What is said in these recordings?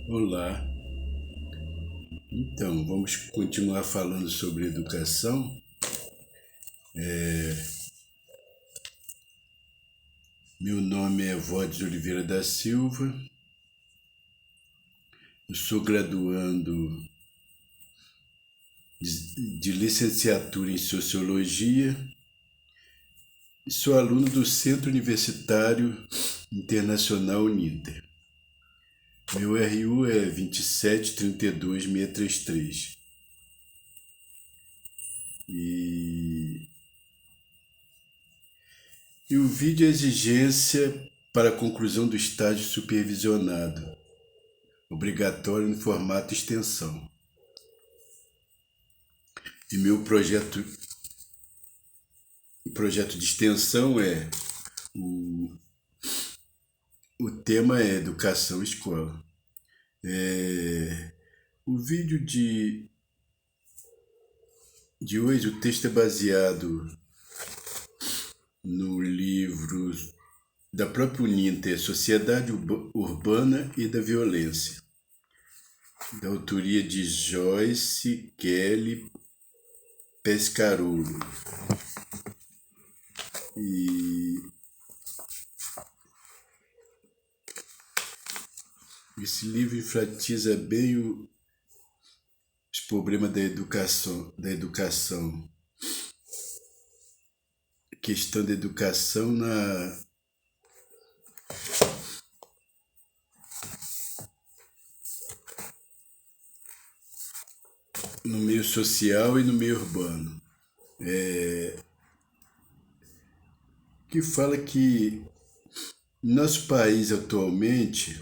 Olá, então vamos continuar falando sobre educação. Meu nome é Evodes Oliveira da Silva, eu sou graduando de licenciatura em Sociologia e sou aluno do Centro Universitário Internacional Uninter. Meu RU é 2732633. E o vídeo é exigência para a conclusão do estágio supervisionado, obrigatório no formato extensão. E meu projeto de extensão o tema é educação e escola. O vídeo de hoje, o texto é baseado no livro da própria Uninter, Sociedade Urbana e da Violência, da autoria de Joyce Kelly Pescarolo. E esse livro enfatiza bem os problemas da educação, questão da educação no meio social e no meio urbano. Que fala que no nosso país atualmente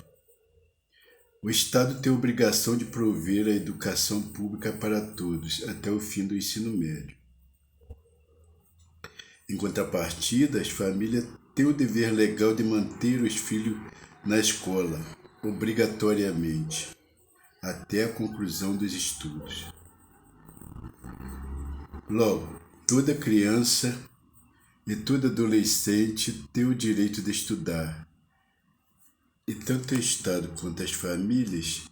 o Estado tem a obrigação de prover a educação pública para todos até o fim do ensino médio. Em contrapartida, as famílias têm o dever legal de manter os filhos na escola, obrigatoriamente, até a conclusão dos estudos. Logo, toda criança e todo adolescente tem o direito de estudar, e tanto o Estado quanto as famílias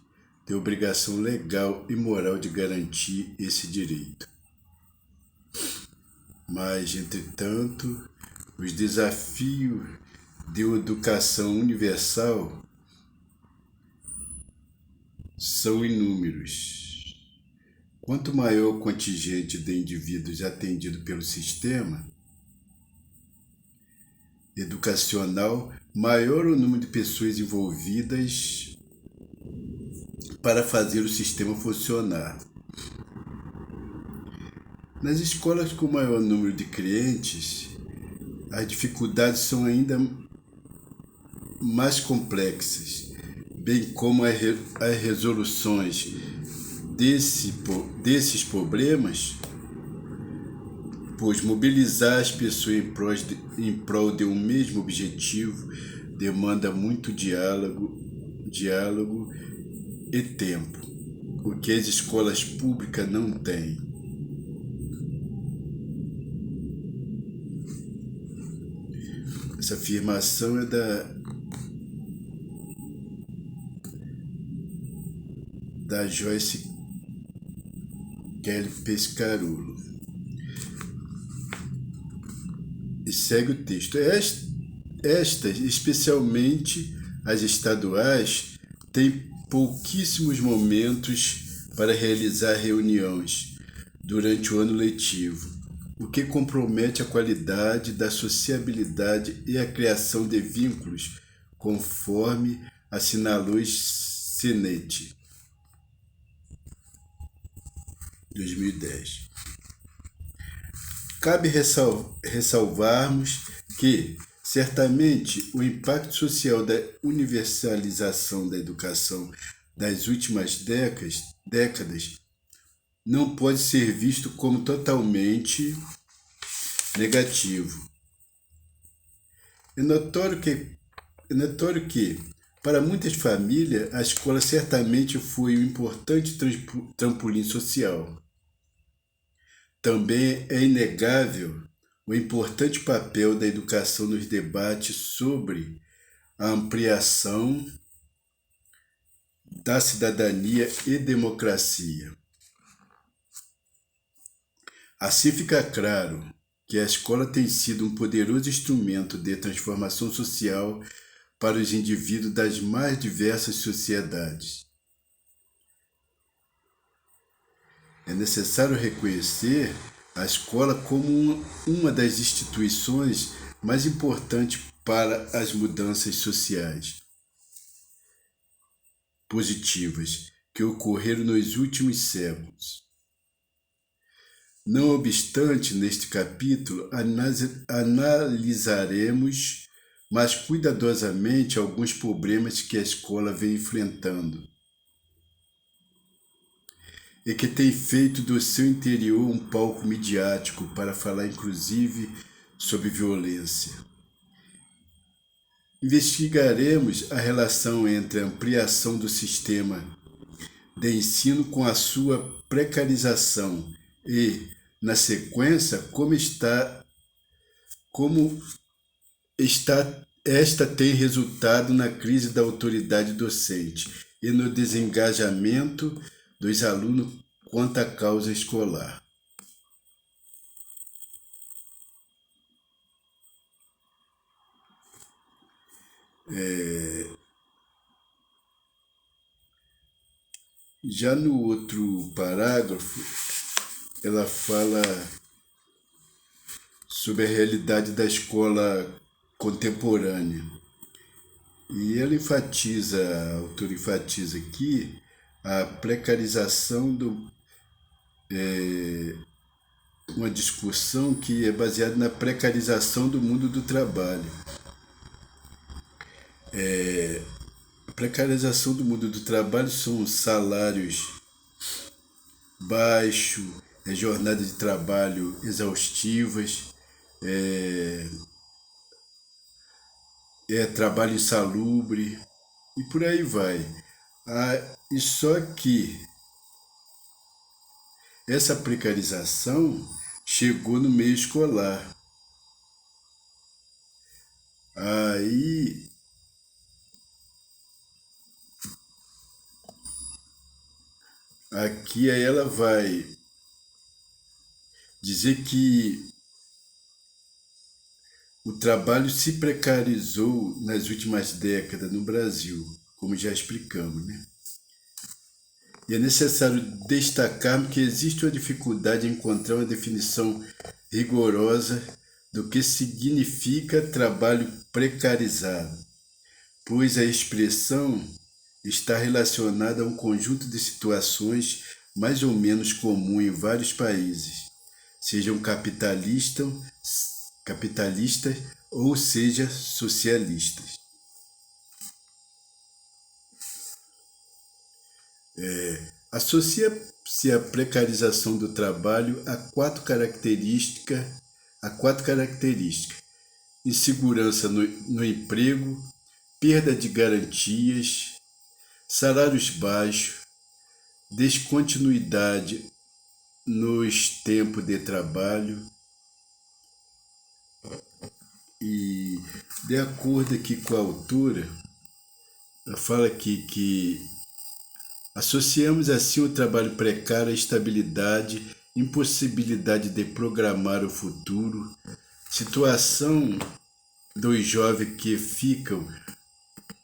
têm obrigação legal e moral de garantir esse direito. Mas, entretanto, os desafios de uma educação universal são inúmeros. Quanto maior o contingente de indivíduos atendido pelo sistema educacional, maior o número de pessoas envolvidas para fazer o sistema funcionar. Nas escolas com maior número de clientes, as dificuldades são ainda mais complexas, bem como as resoluções desses problemas, pois mobilizar as pessoas em prol de um mesmo objetivo demanda muito diálogo e tempo, o que as escolas públicas não têm. Essa afirmação é da Joyce Kelly Pescarolo. E segue o texto. Estas, especialmente as estaduais, têm pouquíssimos momentos para realizar reuniões durante o ano letivo, o que compromete a qualidade da sociabilidade e a criação de vínculos, conforme assinalou Senetti, 2010. Cabe ressalvarmos que, certamente, o impacto social da universalização da educação das últimas décadas não pode ser visto como totalmente negativo. É notório que, para muitas famílias, a escola certamente foi um importante trampolim social. Também é inegável o importante papel da educação nos debates sobre a ampliação da cidadania e democracia. Assim fica claro que a escola tem sido um poderoso instrumento de transformação social para os indivíduos das mais diversas sociedades. É necessário reconhecer a escola como uma das instituições mais importantes para as mudanças sociais positivas que ocorreram nos últimos séculos. Não obstante, neste capítulo, analisaremos mais cuidadosamente alguns problemas que a escola vem enfrentando e que tem feito do seu interior um palco midiático para falar inclusive sobre violência. Investigaremos a relação entre a ampliação do sistema de ensino com a sua precarização e, na sequência, como esta tem resultado na crise da autoridade docente e no desengajamento dos alunos quanto à causa escolar. Já no outro parágrafo, ela fala sobre a realidade da escola contemporânea. E ela a autora enfatiza aqui a precarização uma discussão que é baseada na precarização do mundo do trabalho. A precarização do mundo do trabalho são salários baixos, jornadas de trabalho exaustivas, trabalho insalubre e por aí vai. E só que essa precarização chegou no meio escolar. Aqui ela vai dizer que o trabalho se precarizou nas últimas décadas no Brasil, como já explicamos, né? E é necessário destacar que existe uma dificuldade em encontrar uma definição rigorosa do que significa trabalho precarizado, pois a expressão está relacionada a um conjunto de situações mais ou menos comum em vários países, sejam capitalistas ou seja socialistas. Associa-se a precarização do trabalho a quatro características: insegurança no emprego, perda de garantias, salários baixos, descontinuidade nos tempos de trabalho. E, de acordo aqui com a autora, ela fala aqui que associamos assim o trabalho precário à estabilidade, impossibilidade de programar o futuro, situação dos jovens que ficam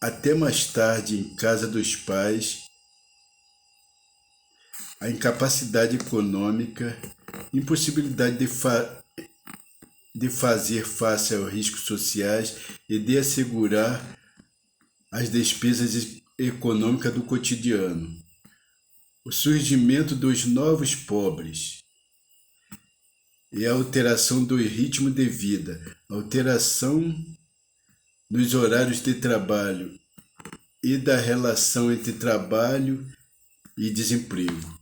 até mais tarde em casa dos pais, a incapacidade econômica, impossibilidade de fazer face aos riscos sociais e de assegurar as despesas econômicas do cotidiano, o surgimento dos novos pobres e a alteração do ritmo de vida, alteração nos horários de trabalho e da relação entre trabalho e desemprego.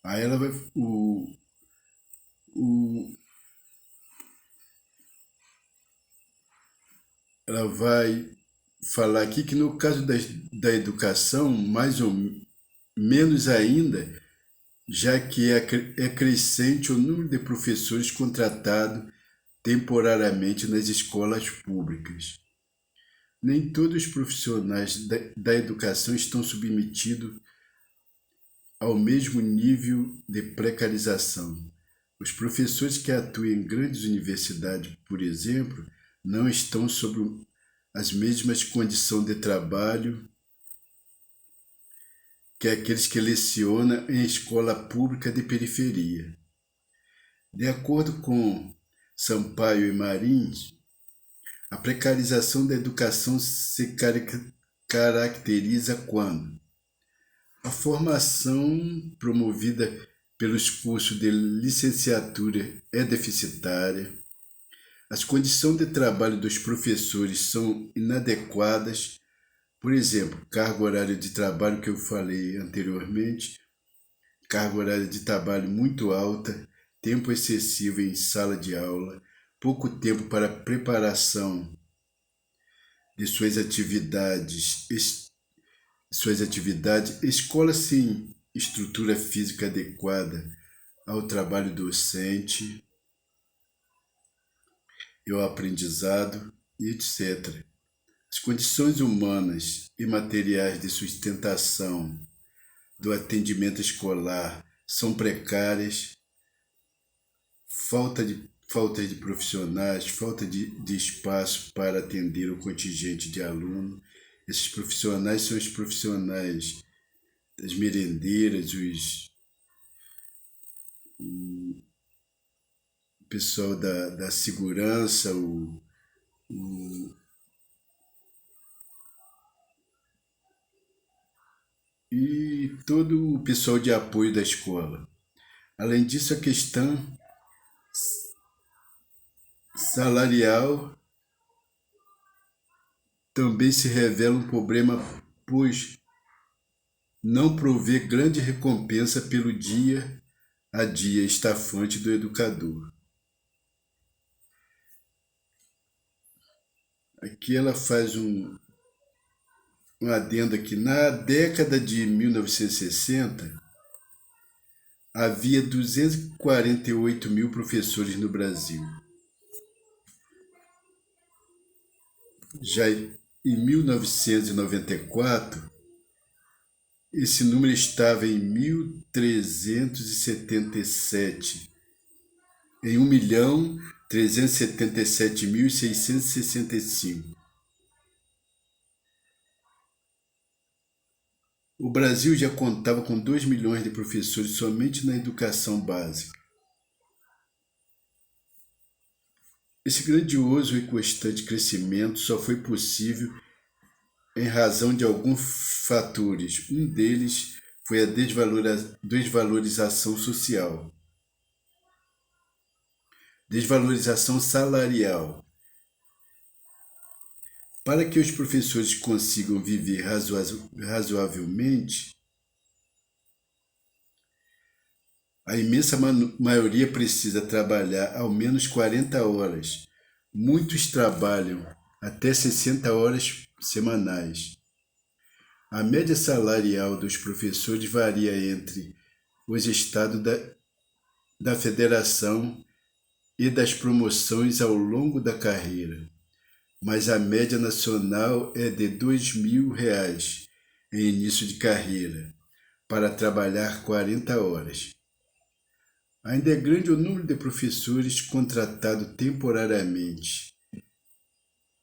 Aí ela vai. Ela vai falar aqui que no caso da educação, mais ou menos ainda, já que é crescente o número de professores contratados temporariamente nas escolas públicas. Nem todos os profissionais da educação estão submetidos ao mesmo nível de precarização. Os professores que atuam em grandes universidades, por exemplo, não estão sob as mesmas condições de trabalho que aqueles que lecionam em escola pública de periferia. De acordo com Sampaio e Marins, a precarização da educação se caracteriza quando a formação promovida pelos cursos de licenciatura é deficitária, as condições de trabalho dos professores são inadequadas, por exemplo, carga horária de trabalho que eu falei anteriormente, carga horária de trabalho muito alta, tempo excessivo em sala de aula, pouco tempo para preparação de suas atividades, escola sem estrutura física adequada ao trabalho docente e ao aprendizado, etc. As condições humanas e materiais de sustentação do atendimento escolar são precárias, falta de profissionais, falta de espaço para atender o contingente de alunos. Esses profissionais são os profissionais das merendeiras, o pessoal da segurança, e todo o pessoal de apoio da escola. Além disso, a questão salarial também se revela um problema, pois não provê grande recompensa pelo dia a dia estafante do educador. Aqui ela faz um adendo aqui. Na década de 1960, havia 248 mil professores no Brasil. Já em 1994, esse número estava em 1.377, em 1.377.665. O Brasil já contava com 2 milhões de professores somente na educação básica. Esse grandioso e constante crescimento só foi possível em razão de alguns fatores. Um deles foi a desvalorização social, desvalorização salarial. Para que os professores consigam viver razoavelmente, a imensa maioria precisa trabalhar ao menos 40 horas. Muitos trabalham até 60 horas semanais. A média salarial dos professores varia entre os estados da federação e das promoções ao longo da carreira, mas a média nacional é de R$ 2.000 em início de carreira, para trabalhar 40 horas. Ainda é grande o número de professores contratados temporariamente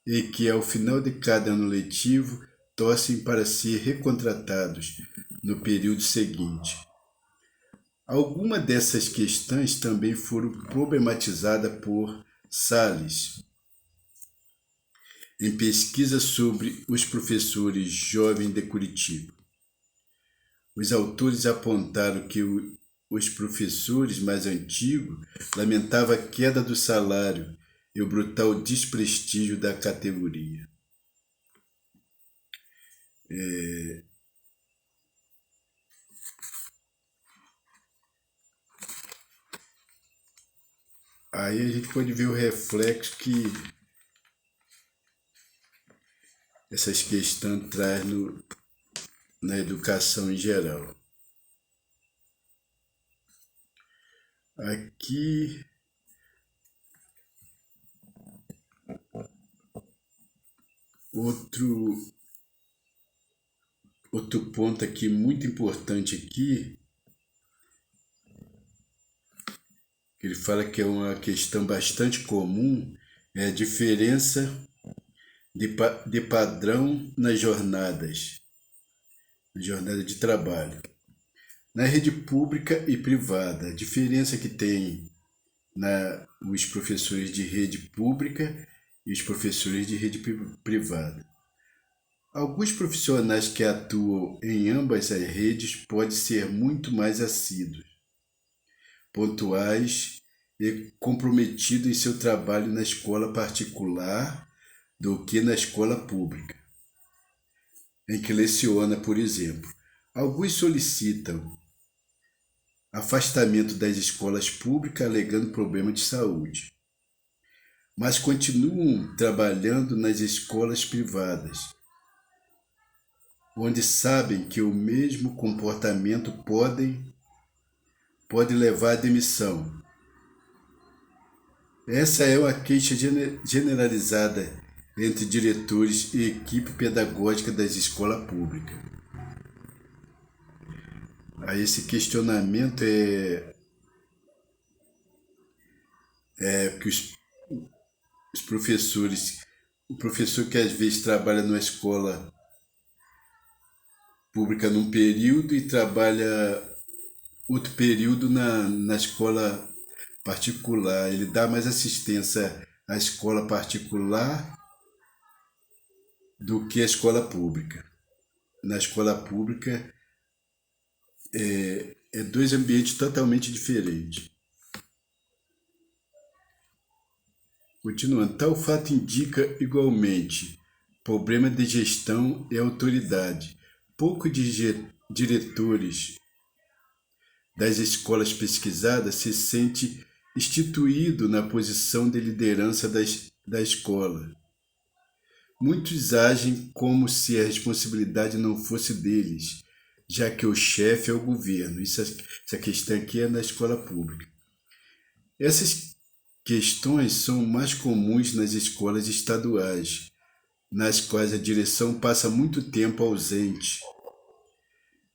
e que, ao final de cada ano letivo, torcem para ser recontratados no período seguinte. Algumas dessas questões também foram problematizadas por Salles em pesquisa sobre os professores jovens de Curitiba. Os autores apontaram que os professores mais antigos lamentavam a queda do salário e o brutal desprestígio da categoria. Aí a gente pode ver o reflexo que essas questões traz na educação em geral. Aqui, outro ponto aqui muito importante aqui, que ele fala que é uma questão bastante comum, é a diferença de padrão nas jornadas de trabalho. Na rede pública e privada, a diferença que tem os professores de rede pública e os professores de rede privada. Alguns profissionais que atuam em ambas as redes podem ser muito mais assíduos, pontuais e comprometidos em seu trabalho na escola particular do que na escola pública, em que leciona, por exemplo. Alguns solicitam afastamento das escolas públicas alegando problema de saúde, mas continuam trabalhando nas escolas privadas, onde sabem que o mesmo comportamento pode levar à demissão. Essa é uma queixa generalizada entre diretores e equipe pedagógica das escolas públicas. Aí esse questionamento é que os professores, o professor que às vezes trabalha numa escola pública num período e trabalha outro período na escola particular, ele dá mais assistência à escola particular do que à escola pública. Na escola pública é dois ambientes totalmente diferentes. Continuando, tal fato indica igualmente problema de gestão e autoridade. Poucos diretores das escolas pesquisadas se sente instituído na posição de liderança da escola. Muitos agem como se a responsabilidade não fosse deles, já que o chefe é o governo. Essa questão aqui é na escola pública. Essas questões são mais comuns nas escolas estaduais, nas quais a direção passa muito tempo ausente,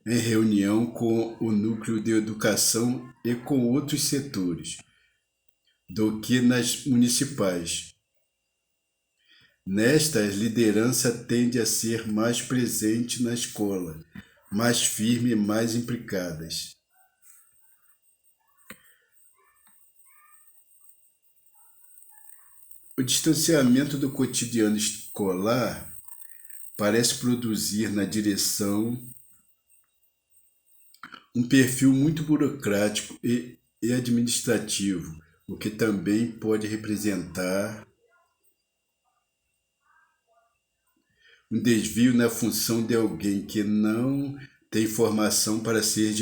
em reunião com o núcleo de educação e com outros setores, do que nas municipais. Nesta, a liderança tende a ser mais presente na escola, mais firme e mais implicadas. O distanciamento do cotidiano escolar parece produzir na direção um perfil muito burocrático e administrativo, o que também pode representar um desvio na função de alguém que não tem formação para ser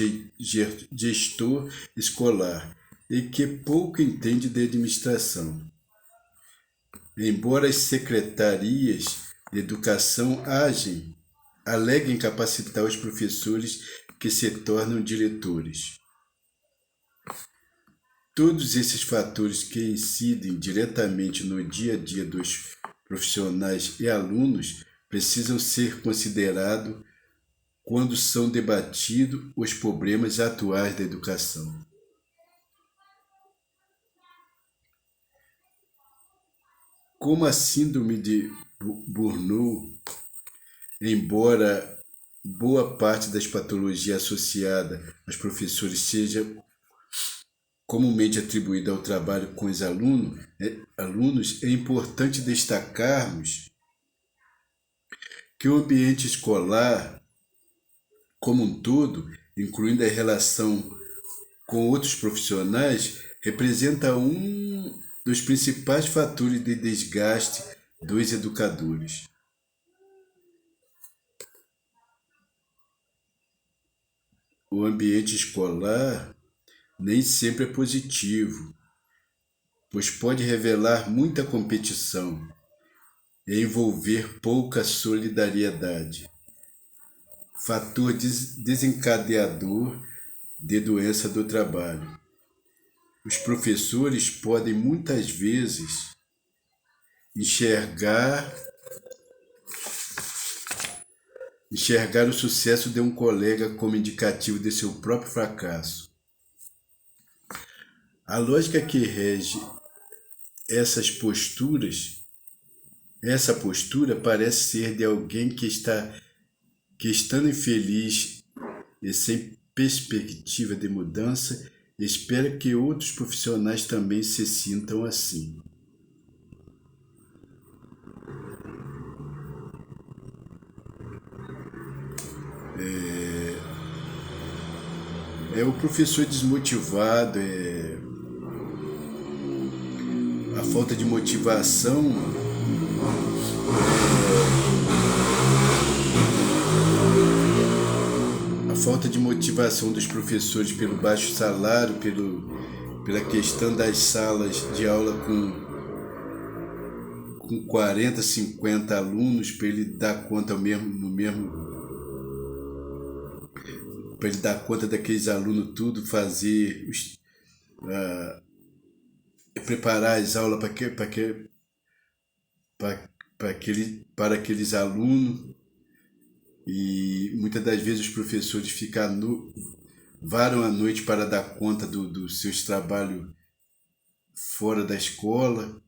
gestor escolar e que pouco entende de administração. Embora as secretarias de educação aleguem capacitar os professores que se tornam diretores. Todos esses fatores que incidem diretamente no dia a dia dos profissionais e alunos precisam ser considerados quando são debatidos os problemas atuais da educação. Como a síndrome de Burnout, embora boa parte das patologias associadas aos professores seja comumente atribuída ao trabalho com os alunos, é importante destacarmos que o ambiente escolar, como um todo, incluindo a relação com outros profissionais, representa um dos principais fatores de desgaste dos educadores. O ambiente escolar nem sempre é positivo, pois pode revelar muita competição, e envolver pouca solidariedade. Fator desencadeador de doença do trabalho. Os professores podem muitas vezes enxergar o sucesso de um colega como indicativo de seu próprio fracasso. A lógica que rege essa postura parece ser de alguém que estando infeliz e sem perspectiva de mudança, espera que outros profissionais também se sintam assim. É o professor desmotivado, a falta de motivação, a falta de motivação dos professores pelo baixo salário, pela questão das salas de aula com 40, 50 alunos, para ele dar conta para ele dar conta daqueles alunos tudo, preparar as aulas para aqueles alunos. E muitas das vezes os professores varam a noite para dar conta dos seus trabalhos fora da escola,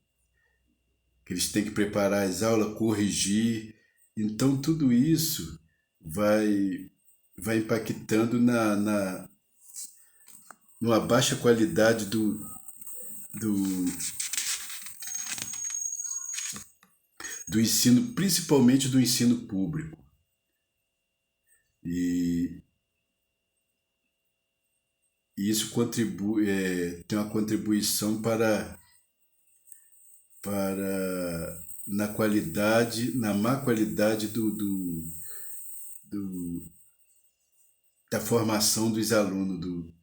que eles têm que preparar as aulas, corrigir. Então tudo isso vai impactando numa baixa qualidade do ensino, principalmente do ensino público. E isso tem uma contribuição na má qualidade da formação dos alunos,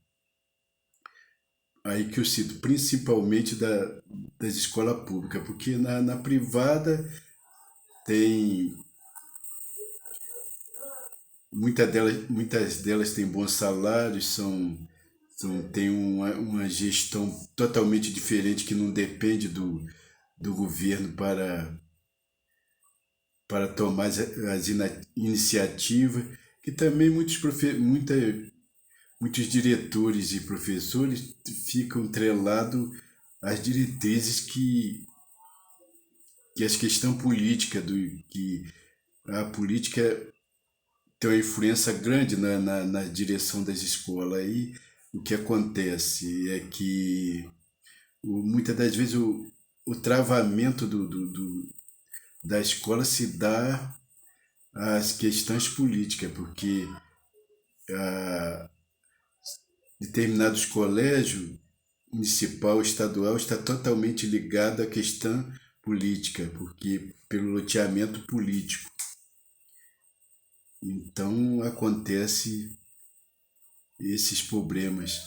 aí que eu cito, principalmente das escolas públicas, porque na privada tem muitas delas têm bons salários, têm uma gestão totalmente diferente que não depende do governo para tomar as iniciativas, que também muitos diretores e professores ficam trelados às diretrizes que as questões políticas, que a política tem uma influência grande na direção das escolas. Aí o que acontece é que muitas das vezes o travamento da escola se dá às questões políticas, porque determinados colégios municipal, estadual, está totalmente ligado à questão política, porque pelo loteamento político. Então acontece esses problemas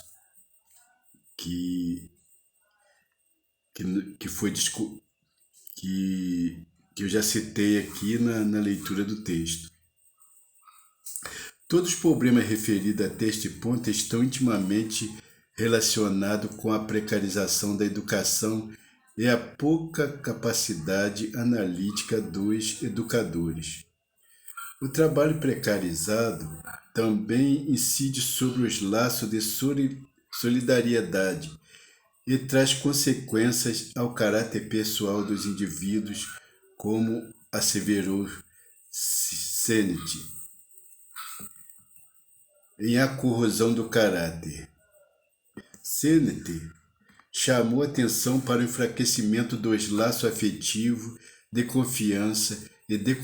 que foi que eu já citei aqui na leitura do texto. Todos os problemas referidos até este ponto estão intimamente relacionados com a precarização da educação e a pouca capacidade analítica dos educadores. O trabalho precarizado também incide sobre os laços de solidariedade e traz consequências ao caráter pessoal dos indivíduos, como asseverou Sennett em A Corrosão do Caráter. Sennett chamou atenção para o enfraquecimento dos laços afetivos, de confiança e de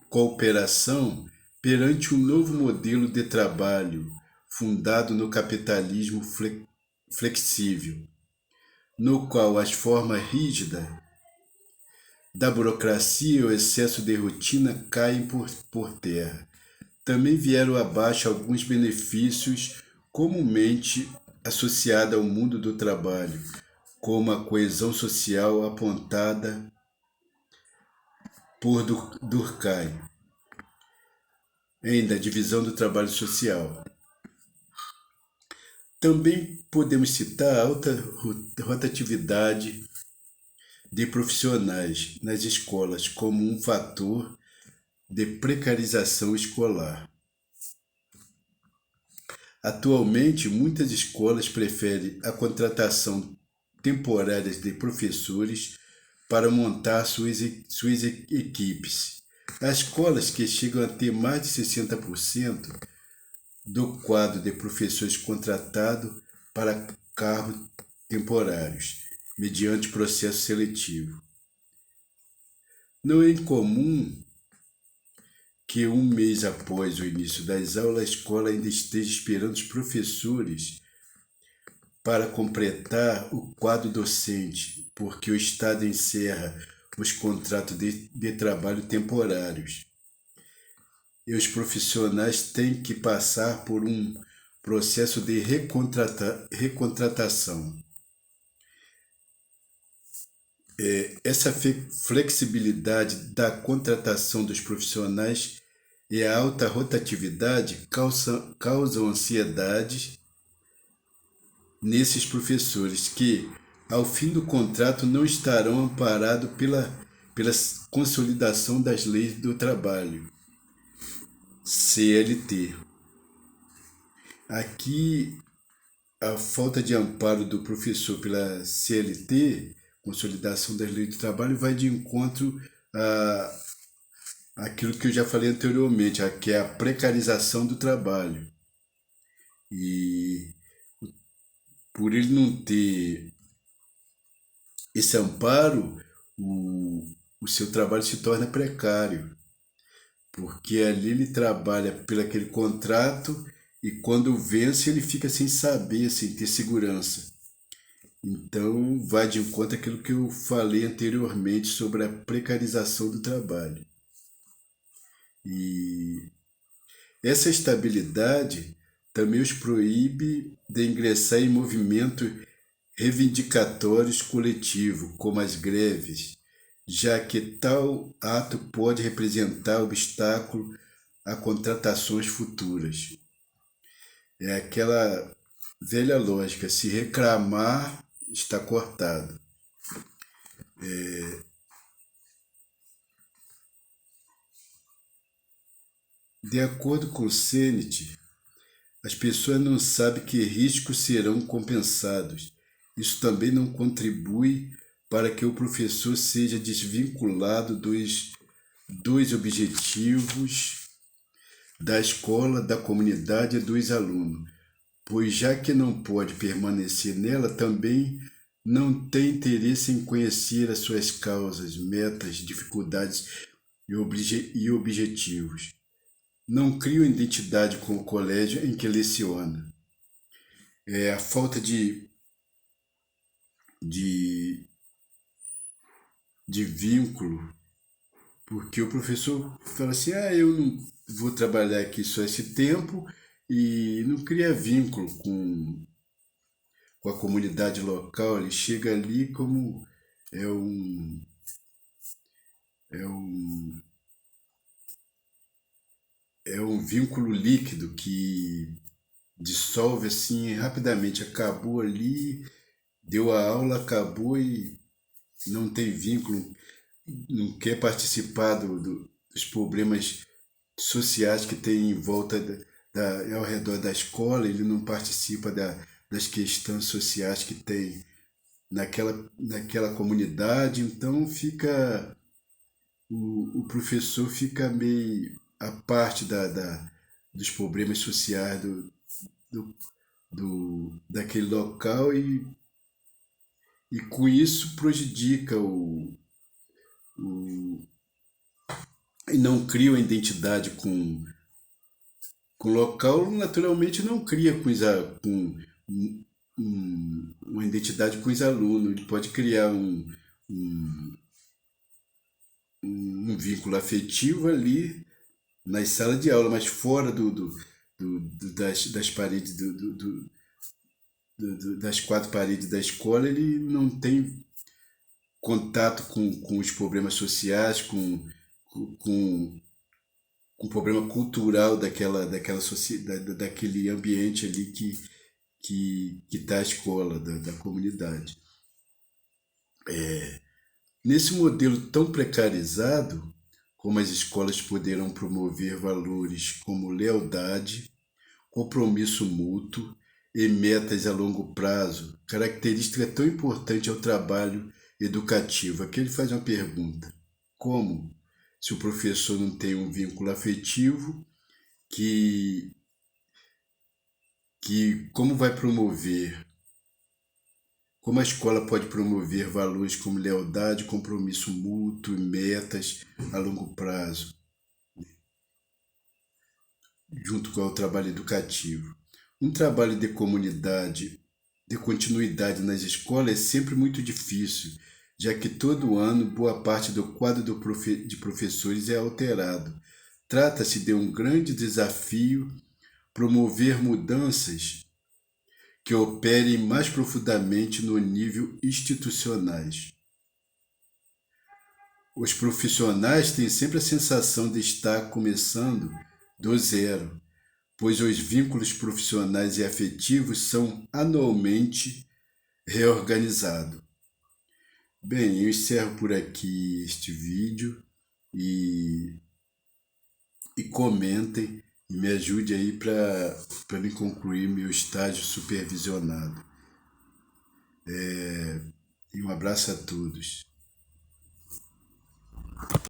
cooperação perante um novo modelo de trabalho fundado no capitalismo flexível, no qual as formas rígidas da burocracia e o excesso de rotina caem por terra. Também vieram abaixo alguns benefícios comumente associados ao mundo do trabalho, como a coesão social apontada por Durkheim, da divisão do trabalho social. Também podemos citar a alta rotatividade de profissionais nas escolas como um fator de precarização escolar. Atualmente, muitas escolas preferem a contratação temporária de professores para montar suas equipes. Há escolas que chegam a ter mais de 60% do quadro de professores contratado para cargos temporários, mediante processo seletivo. Não é incomum que um mês após o início das aulas, a escola ainda esteja esperando os professores para completar o quadro docente, porque o Estado encerra os contratos de trabalho temporários. E os profissionais têm que passar por um processo de recontratação. Essa flexibilidade da contratação dos profissionais e a alta rotatividade causam ansiedade nesses professores que, ao fim do contrato, não estarão amparados pela consolidação das leis do trabalho, CLT. Aqui, a falta de amparo do professor pela CLT, consolidação das leis do trabalho, vai de encontro àquilo que eu já falei anteriormente, que é a precarização do trabalho. E por ele não ter esse amparo, o seu trabalho se torna precário, porque ali ele trabalha pelo aquele contrato e quando vence ele fica sem saber, sem ter segurança. Então vai de encontro àquilo que eu falei anteriormente sobre a precarização do trabalho. E essa estabilidade também os proíbe de ingressar em movimentos reivindicatórios coletivos, como as greves, já que tal ato pode representar obstáculo a contratações futuras. É aquela velha lógica, se reclamar, está cortado. De acordo com Sennett, as pessoas não sabem que riscos serão compensados. Isso também não contribui para que o professor seja desvinculado dos objetivos da escola, da comunidade e dos alunos, pois já que não pode permanecer nela, também não tem interesse em conhecer as suas causas, metas, dificuldades e objetivos. Não cria uma identidade com o colégio em que leciona. A falta de vínculo, porque o professor fala assim, eu não vou trabalhar aqui só esse tempo e não cria vínculo com a comunidade local, ele chega ali como é um, é um, é um vínculo líquido que dissolve assim rapidamente, acabou ali, deu a aula, acabou e não tem vínculo, não quer participar dos problemas sociais que tem em volta ao redor da escola, ele não participa das questões sociais que tem naquela comunidade, então o professor fica meio à parte dos problemas sociais daquele local e com isso prejudica e não cria uma identidade com o local, naturalmente não cria com uma identidade com os alunos, ele pode criar um, um vínculo afetivo ali nas salas de aula, mas fora das paredes das quatro paredes da escola, ele não tem contato com os problemas sociais, com um problema cultural daquela sociedade, daquele ambiente ali que está a escola, da comunidade. Nesse modelo tão precarizado, como as escolas poderão promover valores como lealdade, compromisso mútuo e metas a longo prazo, característica tão importante ao trabalho educativo. Aqui ele faz uma pergunta: como? Se o professor não tem um vínculo afetivo, que, como vai promover, como a escola pode promover valores como lealdade, compromisso mútuo e metas a longo prazo, junto com o trabalho educativo? Um trabalho de comunidade, de continuidade nas escolas é sempre muito difícil, já que todo ano boa parte do quadro de professores é alterado. Trata-se de um grande desafio promover mudanças que operem mais profundamente no nível institucionais. Os profissionais têm sempre a sensação de estar começando do zero, pois os vínculos profissionais e afetivos são anualmente reorganizados. Bem, eu encerro por aqui este vídeo e, comentem e me ajude aí para me concluir meu estágio supervisionado. E um abraço a todos.